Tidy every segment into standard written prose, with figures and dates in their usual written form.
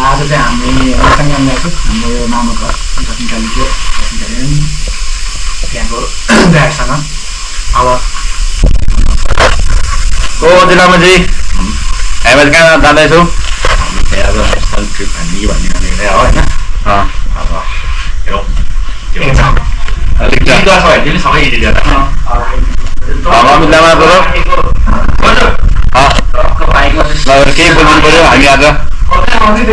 आज चाहिँ हामी सङ्गम ल्याएको हाम्रो यो मामा घर निकालियो त्यहाँको ड्राइभरसँग अब ओ जिल्लामाजी हामी कहाँ जाँदैछौँ आज नेसनल ट्रिप हामी भन्ने भनेर हो होइन अब हेरौँ अलिक सबै यति दिएर केही बोल्नु पर्यो हामी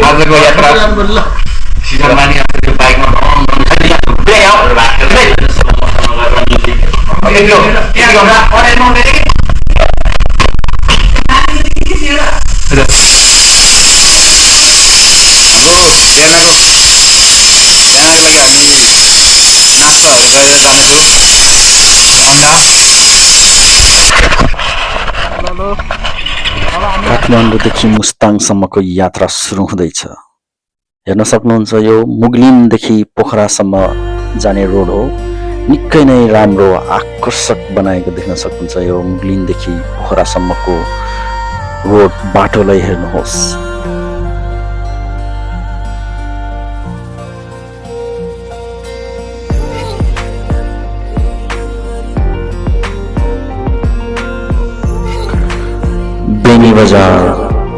आजको यात्रा सिजनमा नि त्यो बाइकमा काठमाडौँदेखि मुस्ताङसम्मको यात्रा सुरु हुँदैछ। हेर्न सक्नुहुन्छ यो मुगलिनदेखि पोखरासम्म जाने रोड हो। निकै नै राम्रो आकर्षक बनाएको देख्न सक्नुहुन्छ। यो मुगलिनदेखि पोखरासम्मको रोड बाटोलाई हेर्नुहोस्। बेनी बजार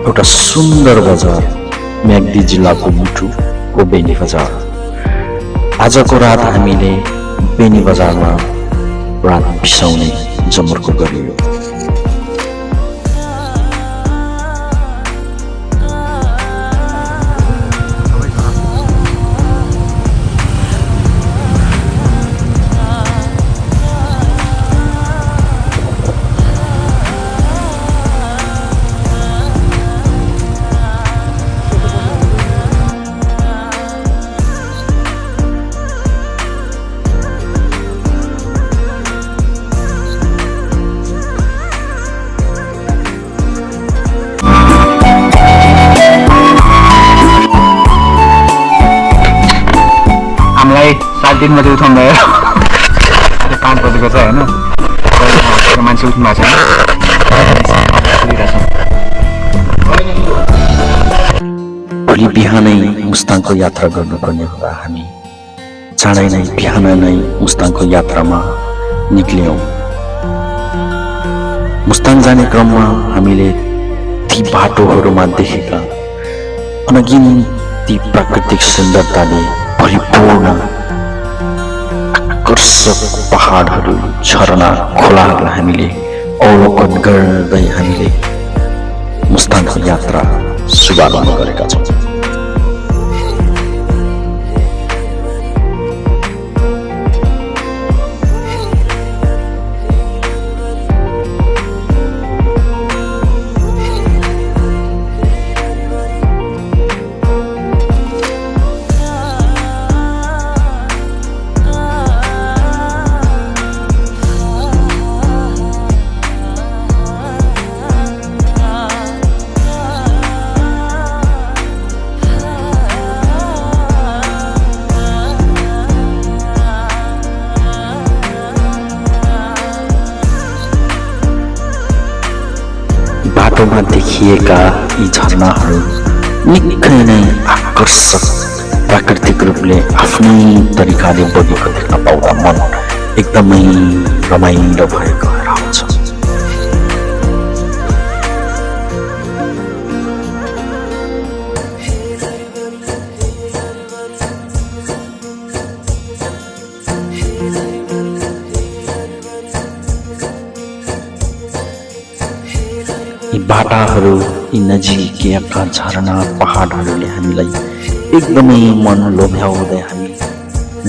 एउटा सुन्दर बजार, म्याग्दी जिल्लाको मुटुको बेनी बजार। आजको रात हामीले बेनी बजारमा रात बिसाउने जमर्को गरियो। हामीलाई 7 दिन मात्रै उठाउनु भयो। 5 बजेको छ होइन, मान्छे उठ्नु भएको छैन। भोलि बिहानै मुस्ताङको यात्रा गर्नुपर्ने हुँदा हामी चाँडै नै बिहान नै मुस्ताङको यात्रामा निक्ल्यौँ। मुस्ताङ जाने क्रममा हामीले ती बाटोहरूमा देखेका अनगिन्ती प्राकृतिक सुन्दरताले परिपूर्ण आकर्षक पहाडहरू, झरना, खोलाहरूलाई हामीले अवलोकन गर्दै हामीले मुस्ताङको यात्रा शुभारम्भ गरेका छौँ। बाटोमा देखिएका यी झरनाहरू निकै नै आकर्षक प्राकृतिक रूपले आफ्नै तरिकाले बगेको देख्न पाउँदा मन एकदमै रमाइलो भएको आउँछ। यी बाटाहरू, यी नजिकैका झरना पहाडहरूले हामीलाई एकदमै मन लोभ्याउँदै हामी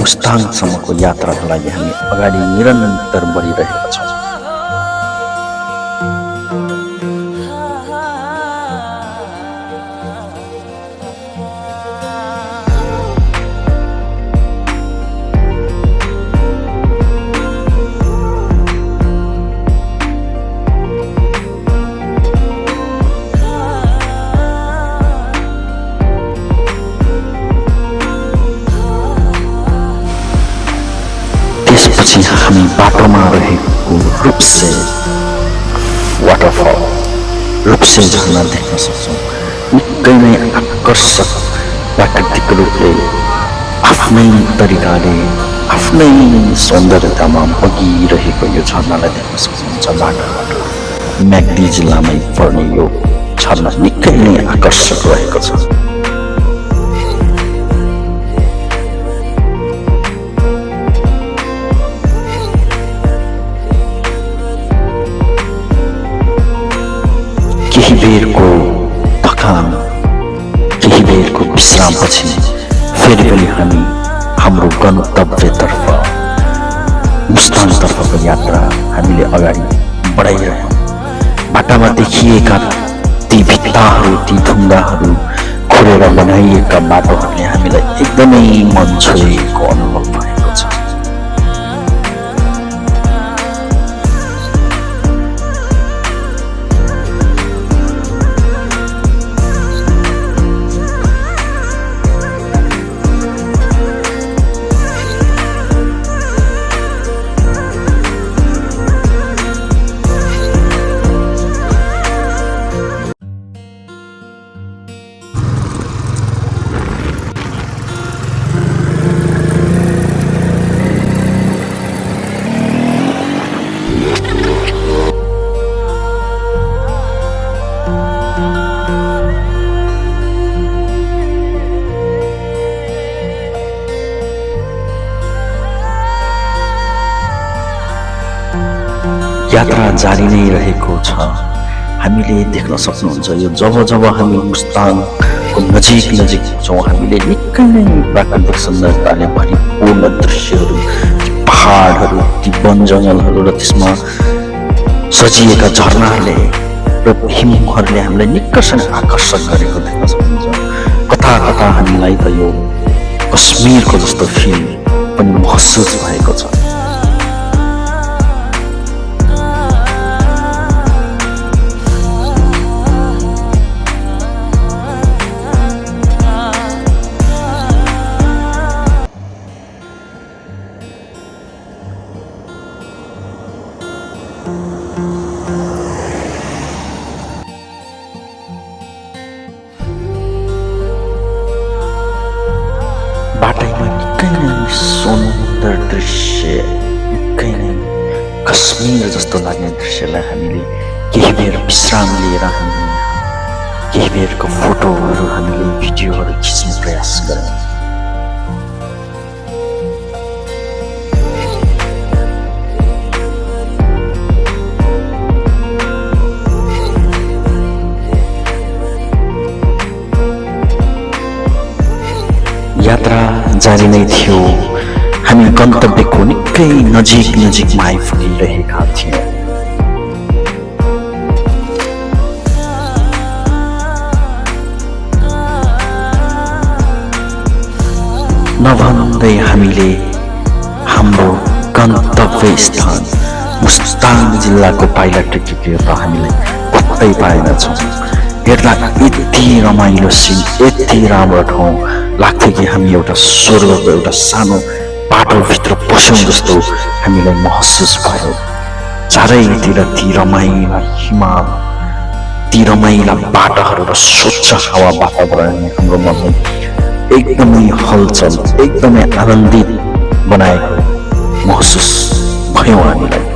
मुस्ताङसम्मको यात्राका लागि हामी अगाडि निरन्तर बढिरहेका छौँ। त्यसपछि हामी बाटोमा रहेको रूपसे वाटरफल, रूपसे झरना देख्न सक्छौँ। निकै नै आकर्षक प्राकृतिक रूपले आफ्नै तरिकाले आफ्नै सौन्दर्यतामा बगिरहेको यो झरनालाई देख्न सक्नुहुन्छ बाटाबाट। म्याग्दी जिल्लामै पर्ने यो झरना निकै नै आकर्षक रहेको छ। केही बेरको थकान, केही बेरको विश्रामपछि फेरि पनि हामी हाम्रो गन्तव्यतर्फ मुस्ताङतर्फको यात्रा हामीले अगाडि बढाइरह्यौँ। बाटामा देखिएका ती भित्ताहरू, ती ढुङ्गाहरू खोलेर बनाइएका बाटोहरूले हामीलाई एकदमै मन छोएको अनुभव भएको छ। यात्रा जारी नै रहेको छ। हामीले देख्न सक्नुहुन्छ यो जब जब हामी मुस्ताङको नजिक छौँ हामीले निकै नै प्राकृतिक सौन्दर्यताले भरिपूर्ण दृश्यहरू, पहाडहरू, ती वन जङ्गलहरू र त्यसमा सजिएका झरनाहरूले र हिमहरूले हामीलाई निकै आकर्षक गरेको देख्न सक्नुहुन्छ। कता कता हामीलाई त यो कश्मीरको जस्तो फिल पनि महसुस भएको छ। बाटैमा निकै नै सुन्दर दृश्य, निकै नै कश्मीर जस्तो लाग्ने दृश्यलाई हामीले केही बेर विश्राम लिएर हामीले केही बेरको फोटोहरू हामीले भिडियोहरू खिच्ने प्रयास गऱ्यौँ। यात्रा जारी नै थियो। हामी गन्तव्यको निकै नजिकमा आइपुगिरहेका थियौँ। नभन्दै हामीले हाम्रो गन्तव्य स्थान मुस्ताङ जिल्लाको पाइला टेकेको त हामीलाई पत्तै पाएनछौँ। हेर्दा यति रमाइलो सिन, यति राम्रो ठाउँ लाग्थ्यो कि हामी एउटा स्वर्गको एउटा सानो बाटोभित्र पस्यौँ जस्तो हामीलाई महसुस भयो। चारैतिर ती रमाइला हिमाल, ती रमाइला बाटाहरू र स्वच्छ हावा वातावरणले हाम्रो मनलाई एकदमै हलचल, एकदमै आनन्दित बनाएको महसुस भयो हामीलाई।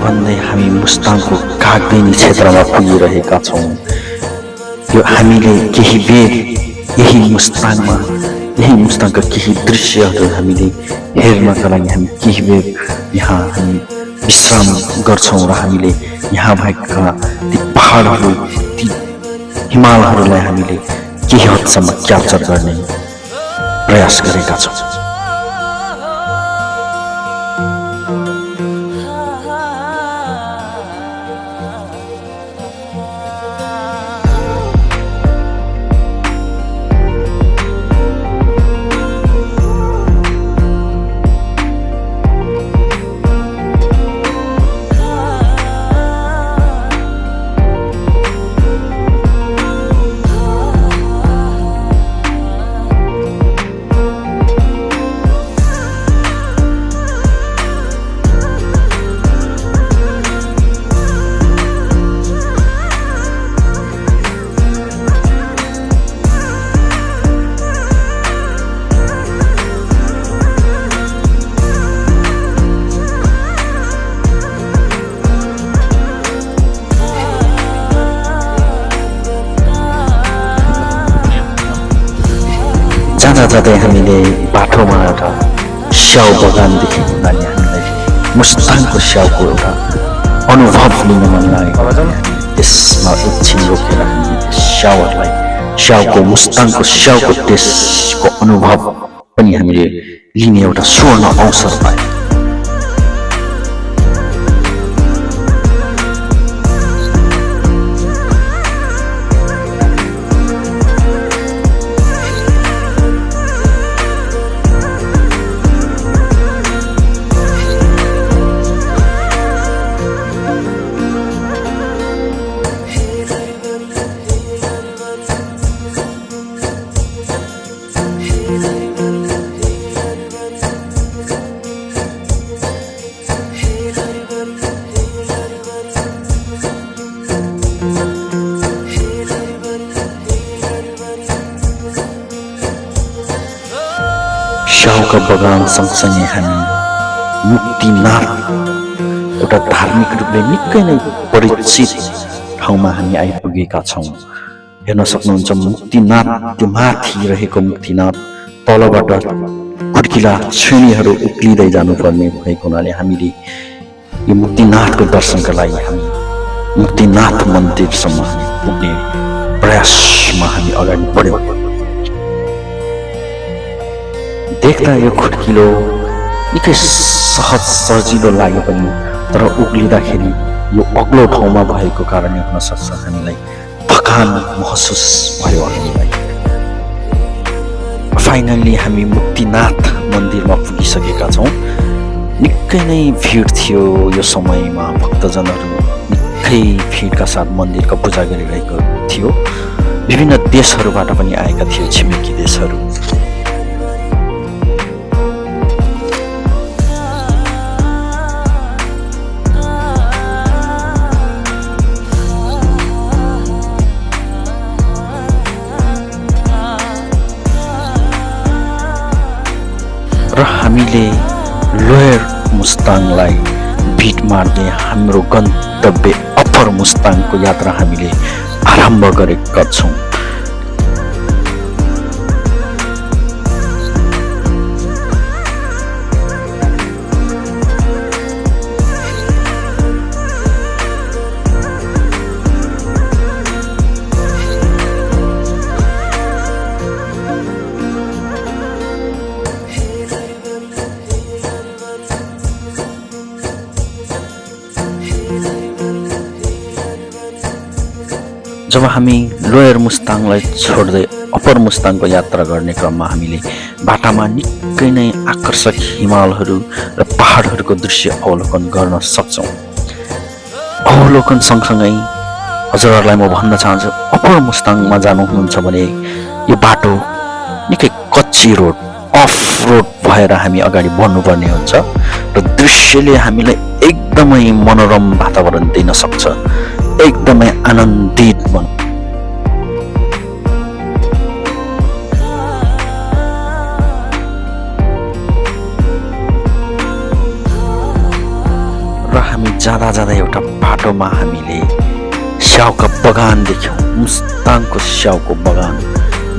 भन्दै हामी मुस्ताङको कागबेनी क्षेत्रमा पुगिरहेका छौँ। यो हामीले केही बेर यही मुस्ताङमा यही मुस्ताङका केही दृश्यहरू हामीले हेर्नका लागि हामी केही बेर यहाँ हामी विश्राम गर्छौँ र हामीले यहाँ भएका ती पहाडहरू ती हिमालहरूलाई हामीले केही हदसम्म क्याप्चर गर्ने प्रयास गरेका छौँ। जाँदै हामीले बाटोमा एउटा स्याउ बगान देखेको हुनाले हामीलाई मुस्ताङको स्याउको एउटा अनुभव लिन मन लागेको त्यसमा एकछिन रोकेर हामीले स्याउहरूलाई स्याउको मुस्ताङको स्याउको टेस्टको अनुभव पनि हामीले लिने एउटा स्वर्ण अवसर पायौँ। स्याउका बगान सँगसँगै हामी मुक्तिनाथ एउटा धार्मिक रूपले निकै नै परिचित ठाउँमा हामी आइपुगेका छौँ। हेर्न सक्नुहुन्छ मुक्तिनाथ, त्यो माथि रहेको मुक्तिनाथ तलबाट खुड्किला श्रेणीहरू उक्लिँदै जानुपर्ने भएको हुनाले हामीले यो मुक्तिनाथको दर्शनका लागि हामी मुक्तिनाथ मन्दिरसम्म हामी पुग्ने प्रयासमा हामी अगाडि बढ्यौँ। देख्दा यो खुड्किलो निकै सहज सजिलो लाग्यो पनि तर उक्लिँदाखेरि यो अग्लो ठाउँमा भएको कारणले हुन सक्छ हामीलाई थकान महसुस भयो हामीलाई। फाइनल्ली हामी मुक्तिनाथ मन्दिरमा पुगिसकेका छौँ। निकै नै भिड थियो यो समयमा, भक्तजनहरू निकै भिडका साथ मन्दिरको पूजा गरिरहेको थियो। विभिन्न देशहरूबाट पनि आएका थिए, छिमेकी देशहरू। र हामीले लोयर मुस्ताङलाई भिड मार्दै हाम्रो गन्तव्य अप्पर मुस्ताङको यात्रा हामीले आरम्भ गरेका छौँ। जब हामी लोयर मुस्ताङलाई छोड्दै अप्पर मुस्ताङको यात्रा गर्ने क्रममा हामीले बाटामा निकै नै आकर्षक हिमालहरू र पहाडहरूको दृश्य अवलोकन गर्न सक्छौँ। अवलोकन सँगसँगै हजुरहरूलाई म भन्न चाहन्छु, अप्पर मुस्ताङमा जानुहुन्छ भने यो बाटो निकै कच्ची रोड, अफ रोड भएर हामी अगाडि बढ्नुपर्ने हुन्छ र दृश्यले हामीलाई एकदमै मनोरम वातावरण दिन सक्छ, एकदमै आनन्दित बन। र हामी जाँदा जाँदा एउटा बाटोमा हामीले स्याउका बगान देख्यौँ, मुस्ताङको स्याउको बगान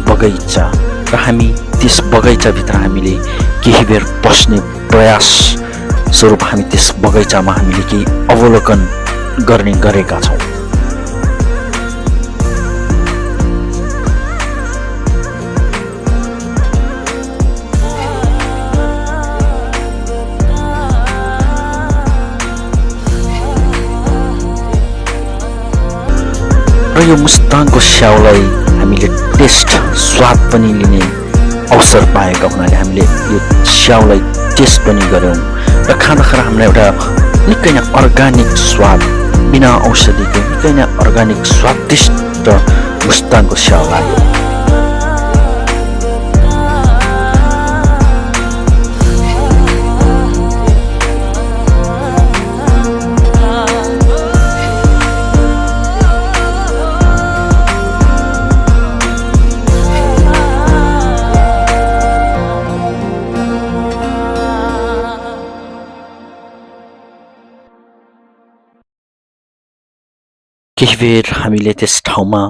बगैँचा, र हामी त्यस बगैँचाभित्र हामीले केही बेर बस्ने प्रयास स्वरूप हामी त्यस बगैँचामा हामीले केही अवलोकन गर्ने गरेका छौँ। र यो मुस्ताङको स्याउलाई हामीले टेस्ट स्वाद पनि लिने अवसर पाएका हुनाले हामीले यो स्याउलाई टेस्ट पनि गऱ्यौँ र खाँदाखेरि हामीलाई एउटा निकै नै अर्ग्यानिक स्वाद बिना औषधिको निकै नै अर्ग्यानिक स्वादिष्ट मुस्ताङको स्याउ लाग्यो। केही बेर हामीले त्यस ठाउँमा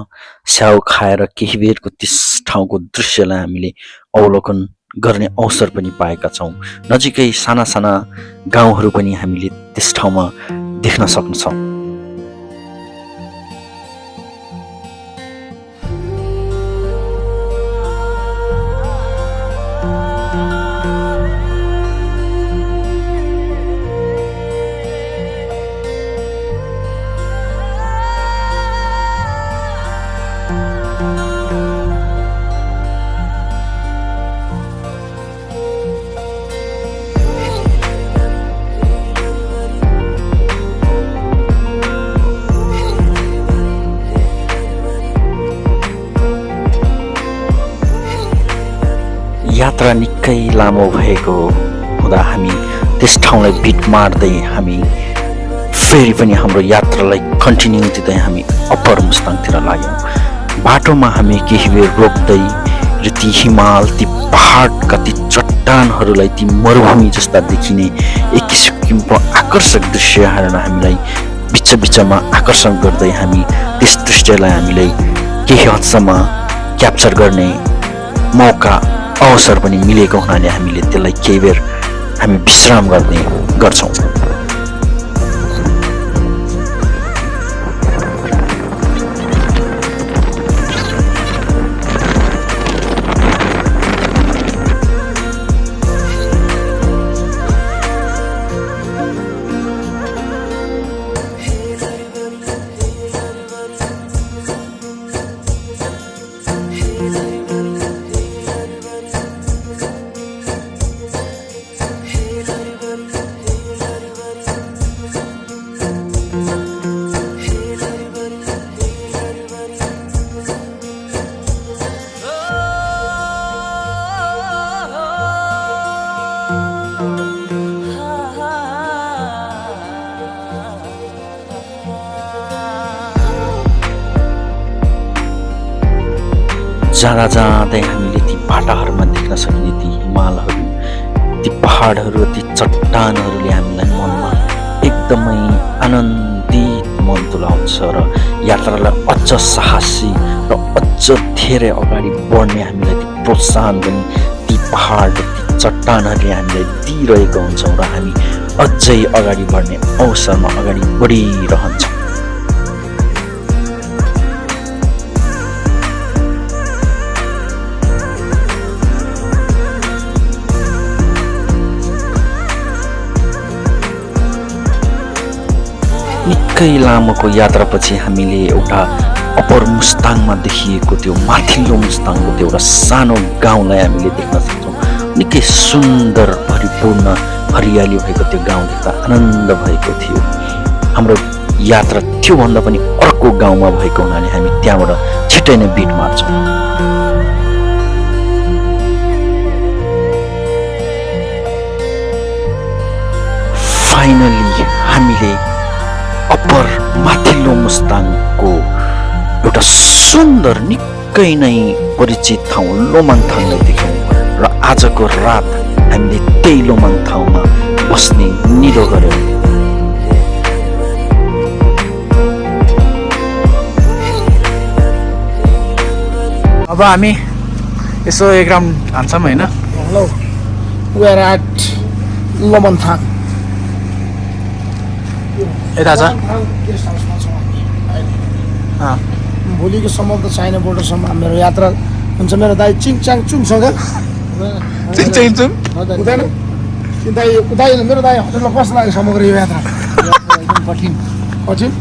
स्याउ खाएर केही बेरको त्यस ठाउँको दृश्यलाई हामीले अवलोकन गर्ने अवसर पनि पाएका छौँ। नजिकै साना साना गाउँहरू पनि हामीले त्यस ठाउँमा देख्न सक्छौँ। यात्रा निकै लामो भएको हुँदा हामी त्यस ठाउँलाई बिट मार्दै हामी फेरि पनि हाम्रो यात्रालाई कन्टिन्यू दिँदै हामी अप्पर मुस्ताङतिर लाग्यौँ। बाटोमा हामी केही बेर रोक्दै र ती हिमाल ती पहाडका ती चट्टानहरूलाई ती मरुभूमि जस्ता देखिने एक किसिमको आकर्षक दृश्यहरू हामीलाई बिच बिचमा आकर्षण गर्दै हामी त्यस दृश्यलाई हामीलाई केही हदसम्म क्याप्चर गर्ने मौका अवसर पनि मिलेको हुनाले हामीले त्यसलाई केही बेर हामी विश्राम गर्ने गर्छौँ। जाँदा जाँदै हामीले ती बाटाहरूमा देख्न सकिने ती हिमालहरू ती पहाडहरू ती चट्टानहरूले हामीलाई मनमा एकदमै आनन्दित मन तुल्याउँछ र यात्रालाई अझ साहसी र अझ धेरै अगाडि बढ्ने हामीलाई ती प्रोत्साहन पनि ती पहाड ती चट्टानहरूले हामीलाई दिइरहेको हुन्छौँ र हामी अझै अगाडि बढ्ने अवसरमा अगाडि बढिरहन्छौँ। निकै लामोको यात्रापछि हामीले एउटा अप्पर मुस्ताङमा देखिएको त्यो माथिल्लो मुस्ताङको त्यो एउटा सानो गाउँलाई हामीले देख्न सक्छौँ। निकै सुन्दर भरिपूर्ण हरियाली भएको त्यो गाउँ देख्दा आनन्द भएको थियो। हाम्रो यात्रा त्योभन्दा पनि अर्को गाउँमा भएको हुनाले हामी त्यहाँबाट छिट्टै नै बिट मार्छौँ। फाइनली हामीले अप्पर माथिल्लो मुस्ताङको एउटा सुन्दर निकै नै परिचित ठाउँ लोमाङथाङलाई देख्यौँ र आजको रात हामीले त्यही लोमाङथाङमा बस्ने निलो गर्यौँ। अब हामी यसो एक राउन्ड हान्छौँ होइन हेलो वी आर एट लमनथाङ यता छ गेस्ट हाउसमा छौँ हामी अहिले। अँ भोलिको सम्म त चाइना बोर्डरसम्म मेरो यात्रा हुन्छ। मेरो दाइ चिङचाङ चुङसँग हुँदैन दाइ मेरो दाइ होटेलमा कस्तो लाग्यो समग्र यो यात्रा? एकदम कठिन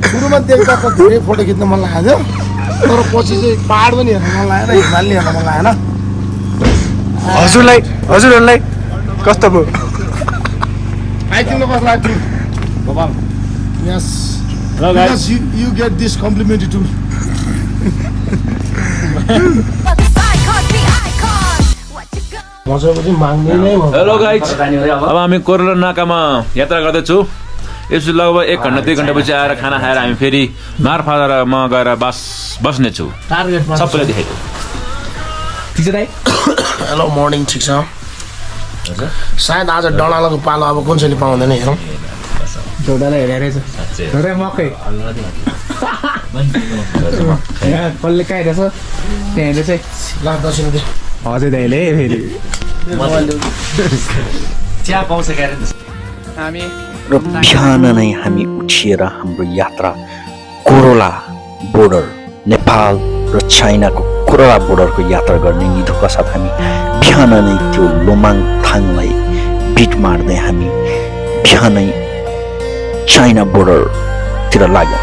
सुरुमा देख्दा त धेरै फोटो खिच्न मन लागेको थियो, तर पछि चाहिँ पाहाड पनि हेर्न मन लागेन, हिमाल हेर्न मन लागेन। हजुरहरूलाई कस्तो भयो? आइथिङ्क कस्तो लाग्यो? Yes. Hello guys. Yes, you get this complimentary too. Hello guys, अब हामी कोरोला नाकामा यात्रा गर्दैछौँ। यसो लगभग 1 घन्टा 2 घन्टापछि आएर खाना खाएर हामी फेरि मारफादामा गएर बस्नेछौँ। सबैलाई देखाइदिउँ। ठिक छ दाइ? हेलो मर्निङ, ठिक छ? सायद आज डडालाको पालो अब कुन चाहिँ पाउँदैन हेरौँ। डोडालाई हेरेर रहेछ मकै कसले कहाँ हेरेछ त्यहाँ हेरेछ ल दर्शन दे हजुर दाइले फेरि चिया पाउँछ हामी र बिहान नै हामी उठिएर हाम्रो यात्रा कोरोला बोर्डर, नेपाल र चाइनाको कोरोला बोर्डरको यात्रा गर्ने निधोका साथ हामी बिहान नै त्यो लोमाङथाङलाई बिट मार्दै हामी बिहानै चाइना बोर्डरतिर लाग्यौँ।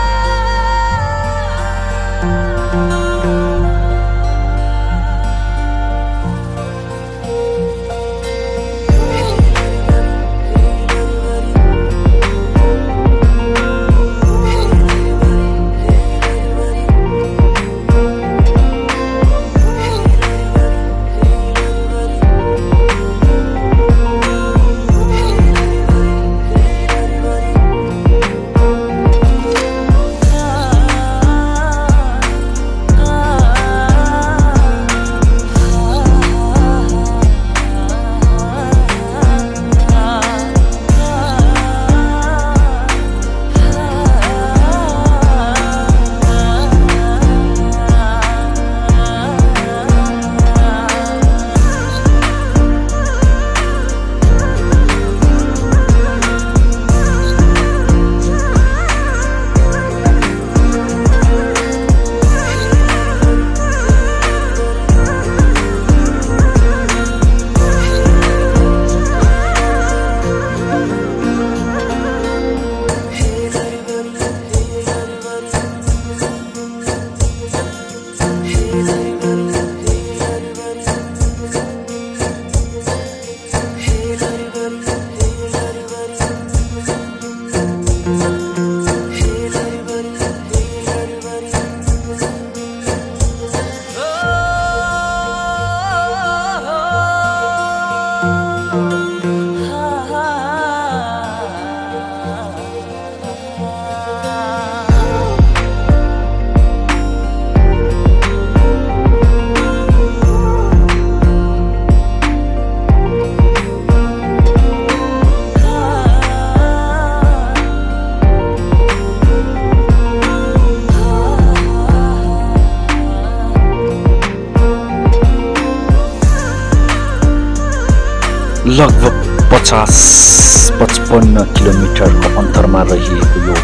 लगभग 50-55 किलोमिटरको अन्तरमा रहिएको यो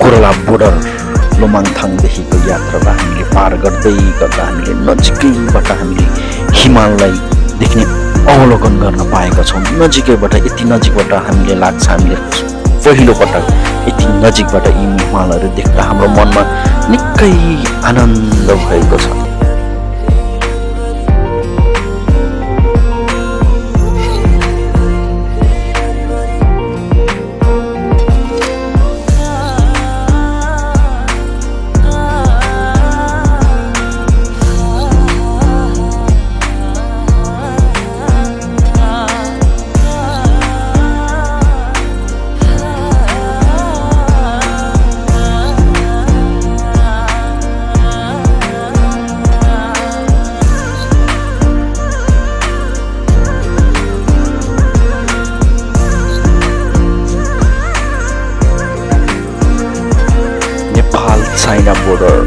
कोरोला बोर्डर लोमाङथाङदेखिको यात्रालाई हामीले पार गर्दै गर्दा हामीले नजिकैबाट हामीले हिमाललाई देख्ने अवलोकन गर्न पाएका छौँ। नजिकैबाट, यति नजिकबाट हामीले लाग्छ हामीले पहिलोपटक यति नजिकबाट यी हिमालहरू देख्दा हाम्रो मनमा निकै आनन्द भएको छ। चाइना बोर्डर,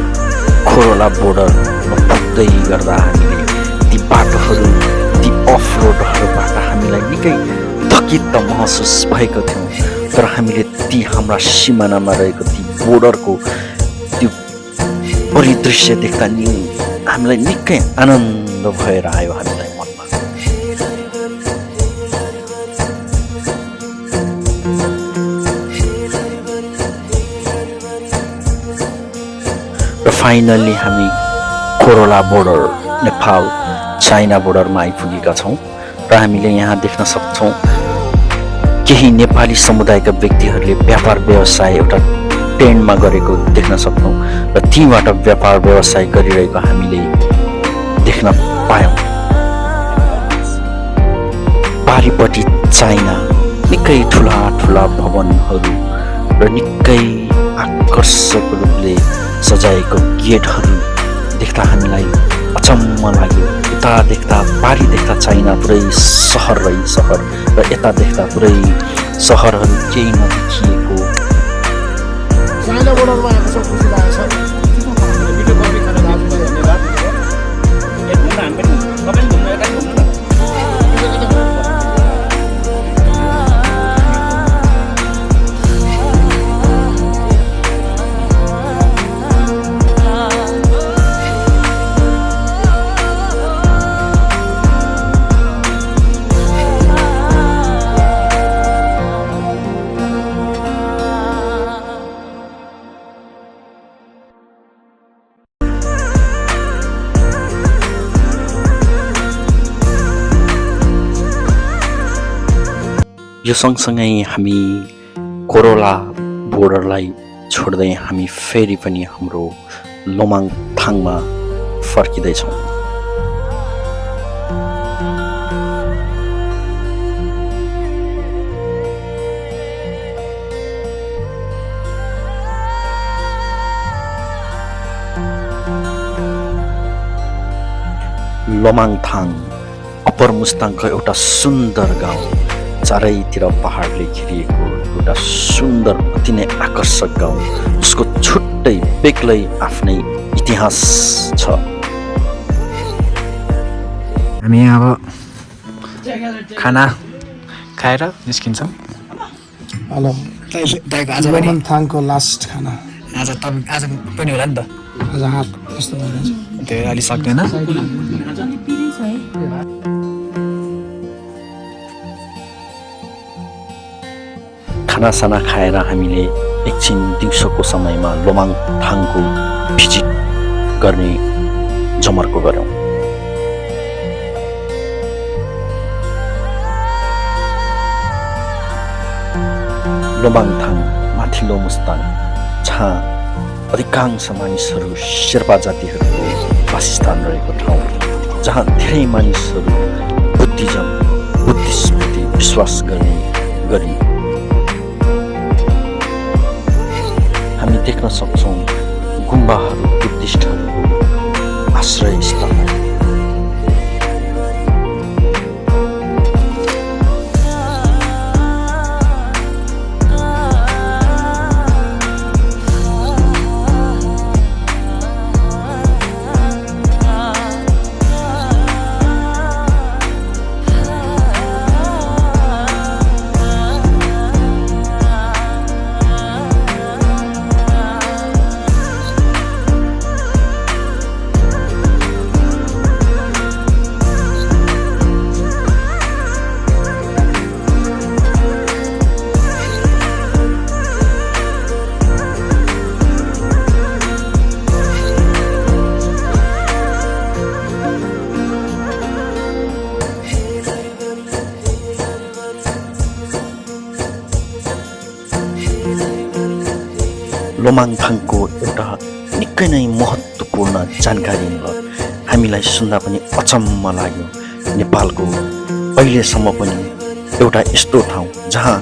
कोरोला बोर्डरमा पुग्दै गर्दा हामीले ती बाटोहरू ती अफ रोडहरूबाट हामीलाई निकै थकित त महसुस भएको थियौँ तर हामीले ती हाम्रा सिमानामा रहेको ती बोर्डरको त्यो परिदृश्य देख्दा नि हामीलाई निकै आनन्द भएर आयो हामीलाई मनमा। र फाइनल्ली हामी कोरोला बोर्डर नेपाल चाइना बोर्डरमा आइपुगेका छौँ र हामीले यहाँ देख्न सक्छौँ केही नेपाली समुदायका व्यक्तिहरूले व्यापार व्यवसाय एउटा टेन्टमा गरेको देख्न सक्छौँ र तीबाट व्यापार व्यवसाय गरिरहेको हामीले देख्न पायौँ। पारिपट्टि चाइना निकै ठुला ठुला भवनहरू र निकै आकर्षक रूपले सजाएको गेटहरू देख्दा हामीलाई अचम्म लाग्यो। उता देख्दा पारी देख्दा चाइना पुरै सहर र यता देख्दा पुरै सहरहरू केही नदेखिएको। चाइना बोर्डरमा आएको छ, खुसी लागेको छ। यो सँगसँगै हामी कोरोला बोर्डरलाई छोड्दै हामी फेरि पनि हाम्रो लोमाङथाङमा फर्किँदैछौँ। लोमाङथाङ अप्पर मुस्ताङको एउटा सुन्दर गाउँ, चारैतिर पहाडले घेरिएको एउटा सुन्दर अति नै आकर्षक गाउँ, उसको छुट्टै बेग्लै आफ्नै इतिहास छ। हामी अब खाना खाएर निस्किन्छौँ। हेलो, लोमाङथाङको लास्ट खाना आज पनि होला नि त, आज हात यस्तो भइरहेछ। त्यो अलि सक्दैन। खानासाना खाएर हामीले एकछिन दिउँसोको समयमा लोमाङथाङको भिजिट गर्ने जमर्को गऱ्यौँ। लोमाङथाङ माथिल्लो मुस्ताङ, जहाँ अधिकांश मानिसहरू शेर्पा जातिहरूको वासस्थान रहेको ठाउँ, जहाँ धेरै मानिसहरू बुद्धिज्मप्रति विश्वास गर्ने गरी हामी देख्न सक्छौँ गुम्बाहरू बुद्धिस्टहरूको आश्रयस्थल। लोमाङथाङको एउटा निकै नै महत्त्वपूर्ण जानकारी भयो। हामीलाई सुन्दा पनि अचम्म लाग्यो। नेपालको अहिलेसम्म पनि एउटा यस्तो ठाउँ जहाँ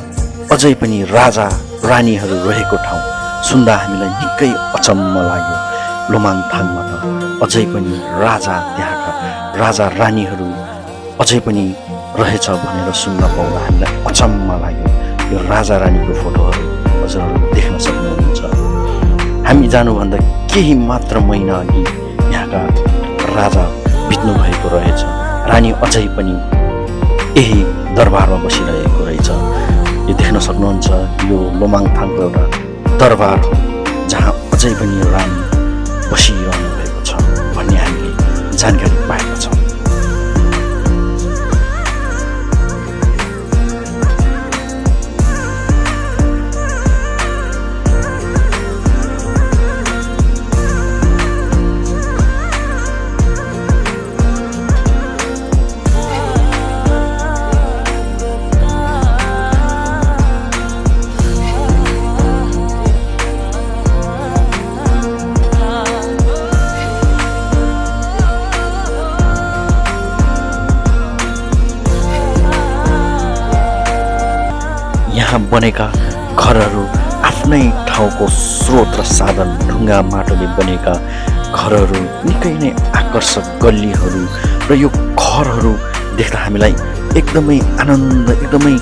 अझै पनि राजा रानीहरू रहेको ठाउँ सुन्दा हामीलाई निकै अचम्म लाग्यो। लोमाङथाङमा त अझै पनि त्यहाँका राजा रानीहरू अझै पनि रहेछ भनेर सुन्न पाउँदा हामीलाई अचम्म लाग्यो। यो राजा रानीको फोटोहरू हजुरहरू देख्न सक्नुहुन्छ। हामी जानुभन्दा केही मात्र महिना अघि यहाँका राजा बित्नु भएको रहेछ। रानी अझै पनि यही दरबारमा बसिरहेको रहेछ। यो देख्न सक्नुहुन्छ, यो लोमाङथाङको एउटा दरबार हो जहाँ अझै पनि रानी बसिरहनु भएको छ भन्ने हामीले जानकारी पाएका छौँ। यहाँ बनेका घरहरू आफ्नै ठाउँको स्रोत र साधन, ढुङ्गा माटोले बनेका घरहरू, निकै नै आकर्षक गल्लीहरू र यो घरहरू देख्दा हामीलाई एकदमै आनन्द, एकदमै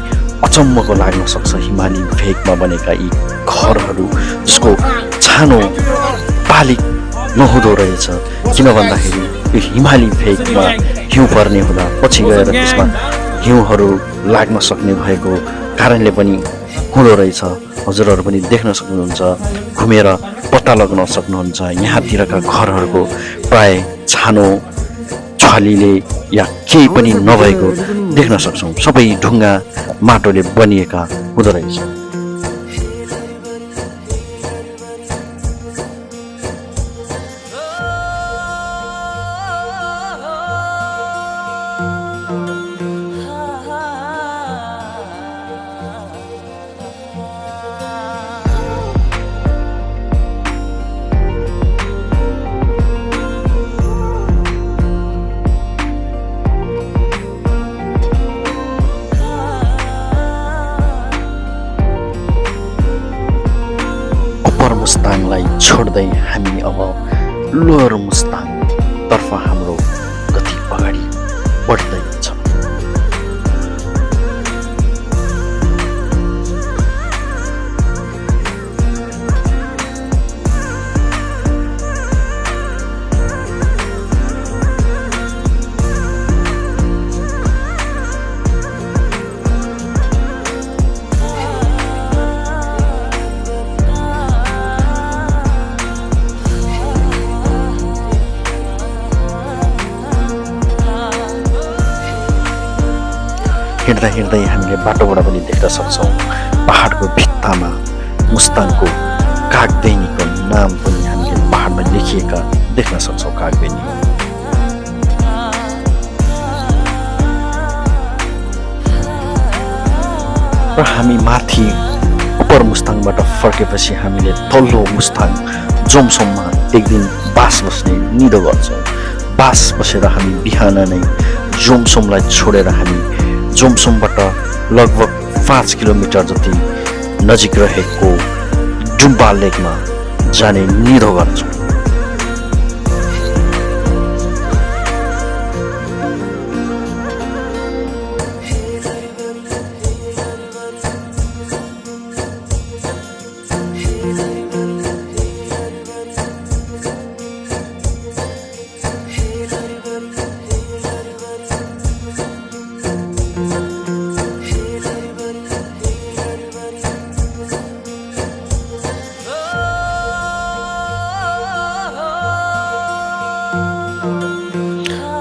अचम्मको लाग्न सक्छ। हिमाली भेगमा बनेका यी घरहरू जसको छानो पालिक नहुँदो रहेछ, किन भन्दाखेरि यो हिमाली भेगमा हिउँ पर्ने हुँदा पछि गएर त्यसमा हिउँहरू लाग्न सक्ने भएको कारणले पनि हुँदो रहेछ। हजुरहरू पनि देख्न सक्नुहुन्छ, घुमेर पत्ता लगाउन सक्नुहुन्छ। यहाँतिरका घरहरूको प्राय छानो छलीले या केही पनि नभएको देख्न सक्छौँ। सबै ढुङ्गा माटोले बनिएका हुँदो रहेछ। मुस्ताङलाई छोड्दै हामी अब लोअर मुस्ताङ तर्फ हाम्रो गति अगाडि बढ्दैछ। हिँड्दा हिँड्दै हामीले बाटोबाट पनि देख्न सक्छौँ, पहाडको भित्तामा मुस्ताङको कागबेनीको नाम पनि हामीले पहाडमा लेखिएका देख्न सक्छौँ। कागबेनी र हामी माथि अप्पर मुस्ताङबाट फर्केपछि हामीले तल्लो मुस्ताङ जोमसोममा एक दिन बास बस्ने निधो गर्छौँ। बास बसेर हामी बिहान नै जोमसोमलाई छोडेर हामी जोमसोमबाट लगभग 5 किलोमिटर जति नजिक रहेको डुम्बा लेकमा जाने निधो गर्छौँ।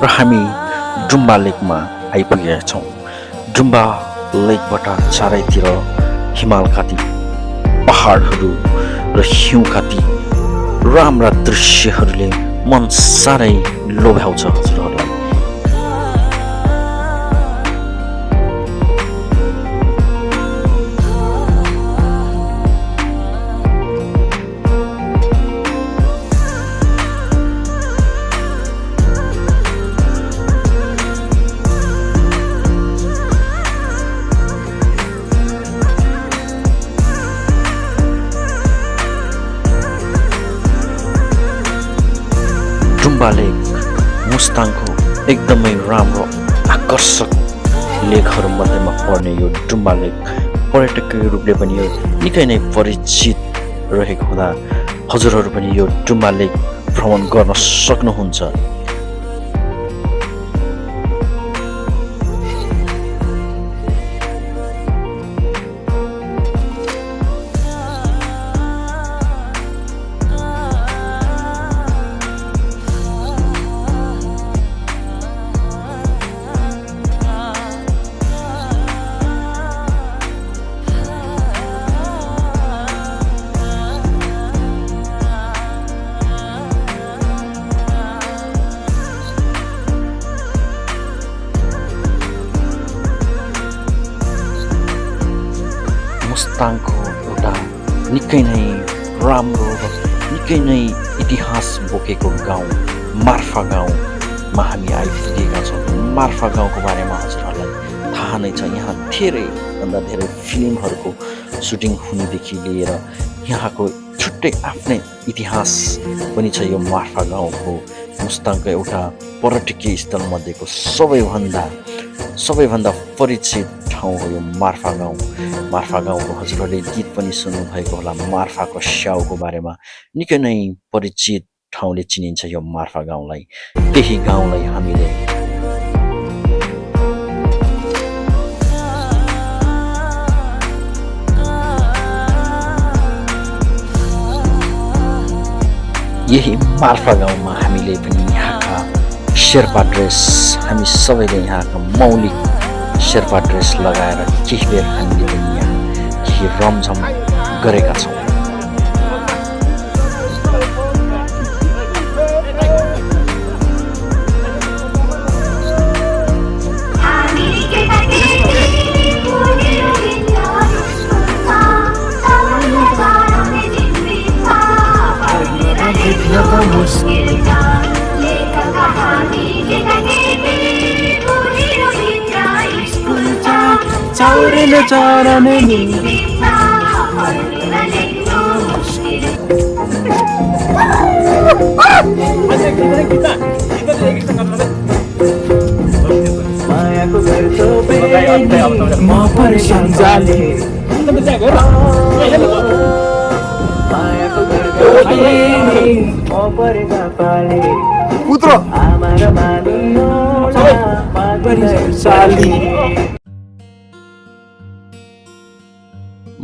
र हामी डुम्बा लेकमा आइपुगेका छौँ। डुम्बा लेकबाट चारैतिर हिमालकाती पहाडहरू र हिउँकाती राम्रा दृश्यहरूले मन साह्रै लोभ्याउँछ हजुरहरूलाई। डुम्बा लेक मुस्ताङको एकदमै राम्रो आकर्षक लेकहरू मध्येमा पर्ने यो डुम्बा लेक पर्यटकीय रूपले पनि यो निकै नै परिचित रहेको हुँदा हजुरहरू पनि यो डुम्बा लेक भ्रमण गर्न सक्नुहुन्छ। मुस्ताङको एउटा निकै नै राम्रो र निकै नै इतिहास बोकेको गाउँ मार्फा गाउँमा हामी आइपुगेका छौँ। मार्फा गाउँको बारेमा हजुरहरूलाई थाहा नै छ, यहाँ धेरैभन्दा धेरै फिल्महरूको सुटिङ हुनेदेखि लिएर यहाँको छुट्टै आफ्नै इतिहास पनि छ। यो मार्फा गाउँको मुस्ताङको एउटा पर्यटकीय स्थलमध्येको सबैभन्दा परिचित ठाउँ हो यो मार्फा गाउँ। मार्फा गाउँको हजुरहरूले गीत पनि सुन्नुभएको होला, मार्फाको स्याउको बारेमा निकै नै परिचित ठाउँले चिनिन्छ यो मार्फा गाउँलाई। त्यही गाउँलाई हामीले यही मार्फा गाउँमा हामीले पनि यहाँका शेर्पा ड्रेस, हामी सबैले यहाँका मौलिक शेर्पा ड्रेस लगाएर केही बेर हामीले पनि यहाँ केही रमझम गरेका छौँ।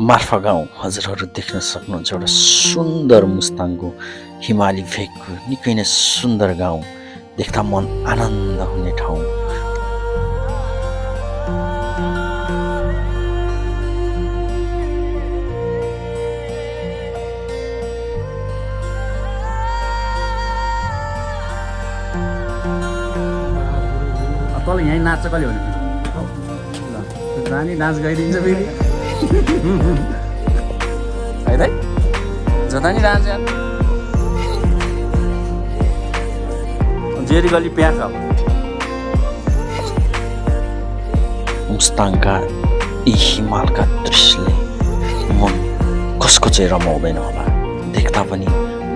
मार्फा गाउँ हजुरहरू देख्न सक्नुहुन्छ, एउटा सुन्दर मुस्ताङको हिमाली भेगको निकै नै सुन्दर गाउँ, देख्दा मन आनन्द हुने ठाउँ। तल यहीँ नाच्छ कहिले भने रानी नाच गाइदिन्छ फेरि है जता नि डान्स यार जेरी गली प्याक अब मुस्ताङका यी हिमालका दृश्यले मन कसको चाहिँ रमाउँदैन होला, देख्दा पनि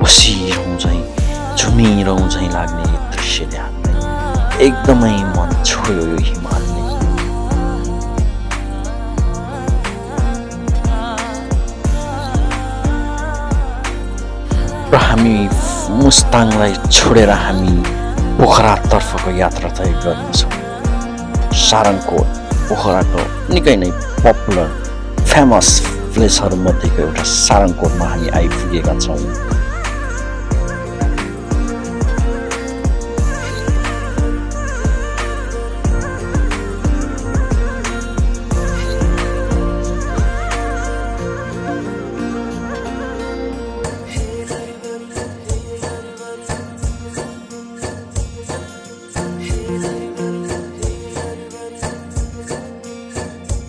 बसिरहँ झैँ झुमिरहँ झैँ लाग्ने यो दृश्यले हामीलाई एकदमै मन छोयो यो हिमालले। र हामी मुस्ताङलाई छोडेर हामी पोखरातर्फको यात्रा तय गर्नेछौँ। सारङकोट पोखराको निकै नै पपुलर फेमस प्लेसहरूमध्येको एउटा सारङकोटमा हामी आइपुगेका छौँ।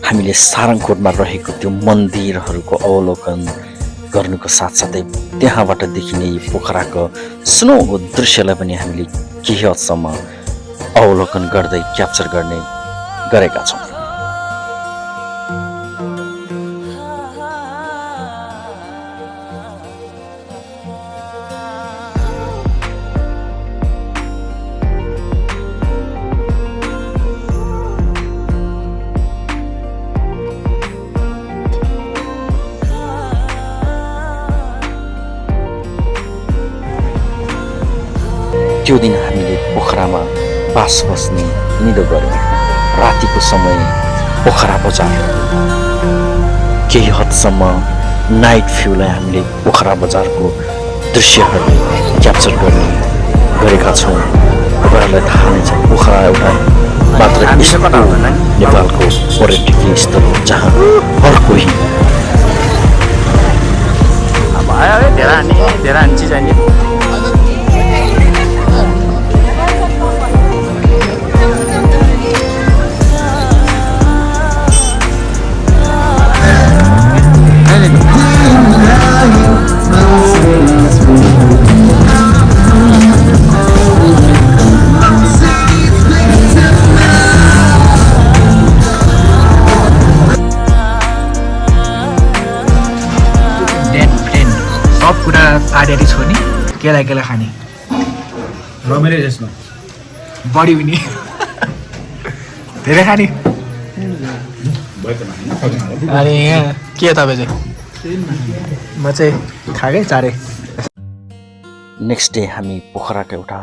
हामीले सारङकोटमा रहेको त्यो मन्दिरहरूको अवलोकन गर्नुको साथसाथै त्यहाँबाट देखिने पोखराको सुनौलो दृश्यलाई पनि हामीले केही हदसम्म अवलोकन गर्दै क्याप्चर गर्ने गरेका छौँ। त्यो दिन हामीले पोखरामा बास बस्ने निदो गऱ्यौँ। रातिको समय पोखरा बजार केही हदसम्म नाइट भ्यूलाई हामीले पोखरा बजारको दृश्यहरूले क्याप्चर गर्ने गरेका छौँ। तपाईँहरूलाई थाहा नै छ, पोखरा एउटा मात्र नेपालको पर्यटकीय स्थल हो जहाँ हर कोही धेरै चिज आइने केला खाने रमाइलो जसमा बढी पनि धेरै खाने अनि यहाँ के तपाईँ चाहिँ म चाहिँ खाएकै चाँडै नेक्स्ट डे हामी पोखराको एउटा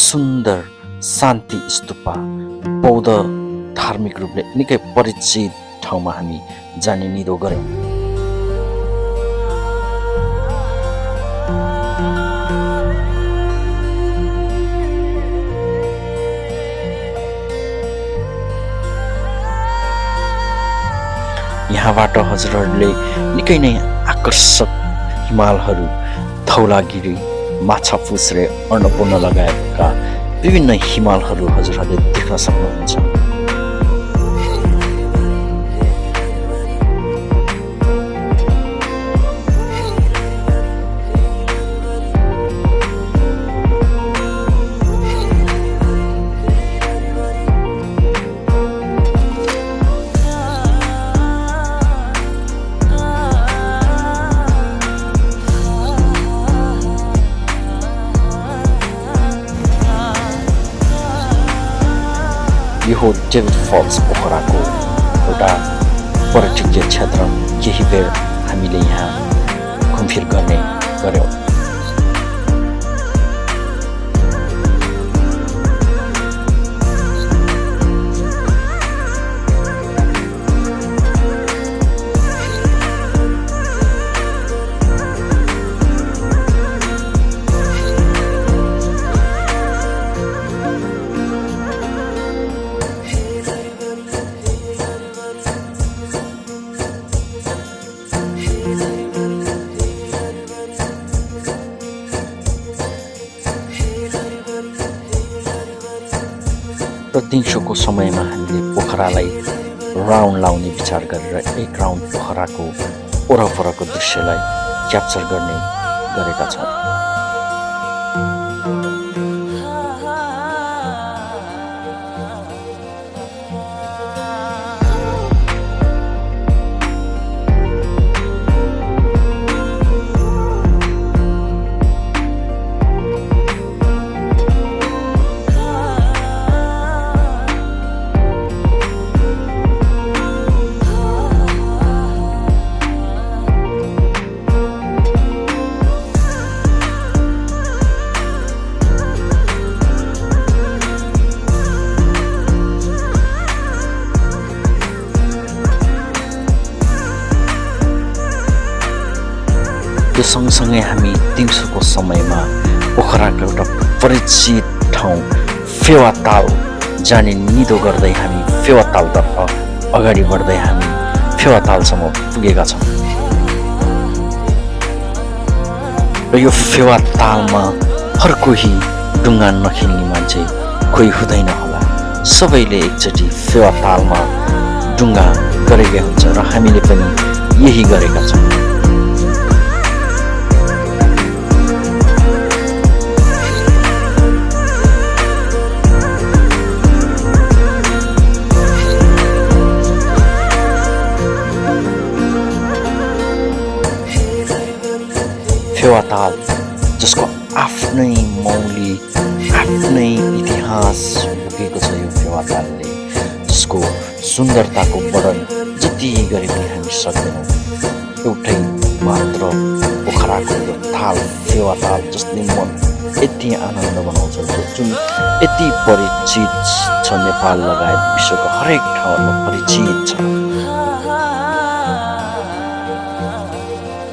सुन्दर शान्ति स्तूपा बौद्ध धार्मिक रूपले निकै परिचित ठाउँमा हामी जाने निधो गऱ्यौँ। यहाँबाट हजुरहरूले निकै नै आकर्षक हिमालहरू, धौलागिरी, माछापुच्छ्रे, अन्नपूर्ण लगायतका विभिन्न हिमालहरू हजुरहरूले देख्न सक्नुहुन्छ। यो हो डेभिड फल्स पोखराको एउटा पर्यटकीय क्षेत्र। केही बेर हामीले यहाँ घुमफिर गर्ने गऱ्यौँ। र दिउँसोको समयमा हामीले पोखरालाई राउन्ड लाउने विचार गरेर एक राउन्ड पोखराको वरपरको दृश्यलाई क्याप्चर गर्ने गरेका छौँ। त्यो सँगसँगै हामी दिउँसोको समयमा पोखराको एउटा परिचित ठाउँ फेवाताल जाने निधो गर्दै हामी फेवातालतर्फ अगाडि बढ्दै हामी फेवातालसम्म पुगेका छौँ। र यो फेवातालमा हर कोही डुङ्गा नखेल्ने मान्छे कोही हुँदैन होला। सबैले एकचोटि फेवातालमा डुङ्गा गरेकै हुन्छ र हामीले पनि यही गरेका छौँ। फेवाताल जसको आफ्नै मौलिक आफ्नै इतिहास बोकेको छ यो फेवातालले, जसको सुन्दरताको वर्णन जति गरे पनि हामी सक्दैनौँ। एउटै मात्र पोखराको यो ताल फेवाताल जसले मन यति आनन्द बनाउँछ, जुन यति परिचित छ, नेपाल लगायत विश्वको हरेक ठाउँमा परिचित छ।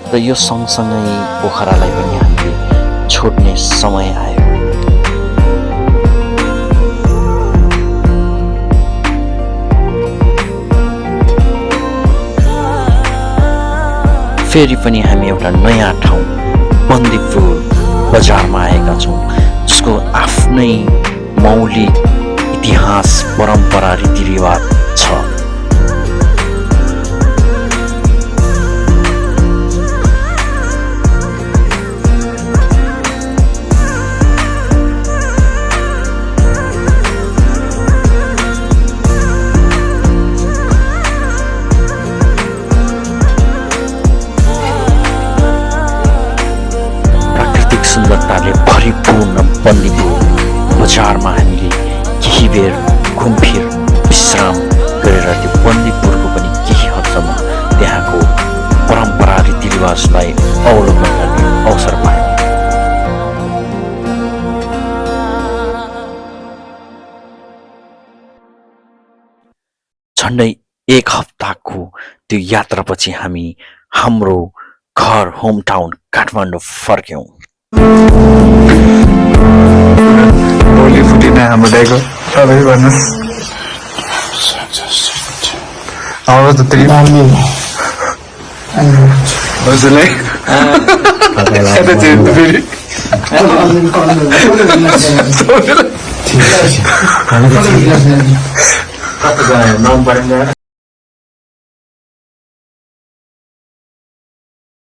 र यो सँगसँगै पोखरालाई पनि हामीले छोड्ने समय आयो। फेरि पनि हामी एउटा नयाँ ठाउँ बन्दीपुर बजारमा आएका छौँ, जसको आफ्नै मौलिक इतिहास, परम्परा, रीतिरिवाज छ। सुन्दरताले परिपूर्ण बन्दीपुर बजारमा हामीले केही बेर घुमफिर विश्राम गरेर त्यो बन्दीपुरको पनि केही हदसम्म त्यहाँको परम्परा रीतिरिवाजलाई अवलोकन गर्ने अवसर पायौँ। झन्डै 1 हप्ताको त्यो यात्रापछि हामी हाम्रो घर होम टाउन काठमाडौँ फर्क्यौँ। भोलि फुटिन हाम्रो दाइको तपाईँ भन्नुहोस् अब त हजुरलाई यता चाहिँ फेरि नाम परेन